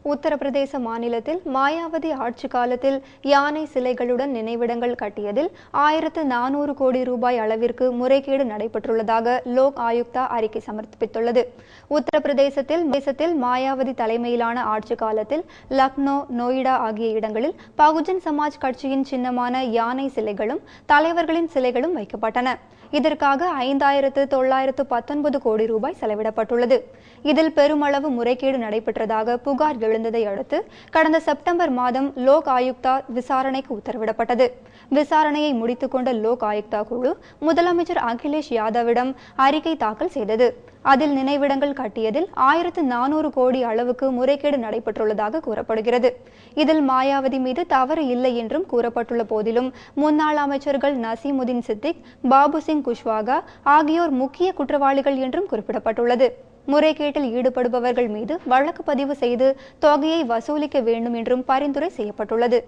உத்தரப்பிரதேச மாநிலத்தில் மாயாவதி ஆட்சி காலத்தில் யானை சிலைகளுடன் நினைவிடங்கள் கட்டியதில் 1400 கோடி ரூபாய் அளவிற்கு முறைகேடு நடைபெற்றுள்ளதாக லோக் ஆயுக்தா அறிக்கை சமர்ப்பித்துள்ளது. உத்தரப்பிரதேசத்தில் மாயாவதி தலைமையிலான ஆட்சி காலத்தில் லக்னோ, நொய்டா ஆகிய இடங்களில் பகுஜன் சமாஜ் கட்சியின் சின்னமான யானை சிலைகளும் தலைவர்களின் சிலைகளும் வைக்கப்பட்டன. இதற்காக 5919 கோடி ரூபாய் செலவிடப்பட்டுள்ளது. இதில் பெருமளவு முறைகேடு நடைபெற்றதாக புகார் எழுந்ததை அடுத்து கடந்த செப்டம்பர் மாதம் லோக் ஆயுக்தா விசாரணைக்கு உத்தரவிடப்பட்டது. விசாரணையை முடித்துக் கொண்ட லோக் ஆயுக்தா குழு முதலமைச்சர் அகிலேஷ் யாதவிடம் அறிக்கை தாக்கல் செய்தது. அதில் நினைவிடங்கள் கட்டியதில் 1400 கோடி அளவுக்கு முறைகேடு நடைபெற்றுள்ளதாக கூறப்படுகிறது. இதில் மாயாவதி மீது தவறு இல்லை என்றும் கூறப்பட்டுள்ள போதிலும் முன்னாள் அமைச்சர்கள் நசீமுதீன் சித்திக், பாபு சிங் குஷ்வாகா ஆகியோர் முக்கிய குற்றவாளிகள் என்றும் குறிப்பிடப்பட்டுள்ளது. முறைகேட்டில் ஈடுபடுபவர்கள் மீது வழக்கு பதிவு செய்து தொகையை வசூலிக்க வேண்டும் என்றும் பரிந்துரை செய்யப்பட்டுள்ளது.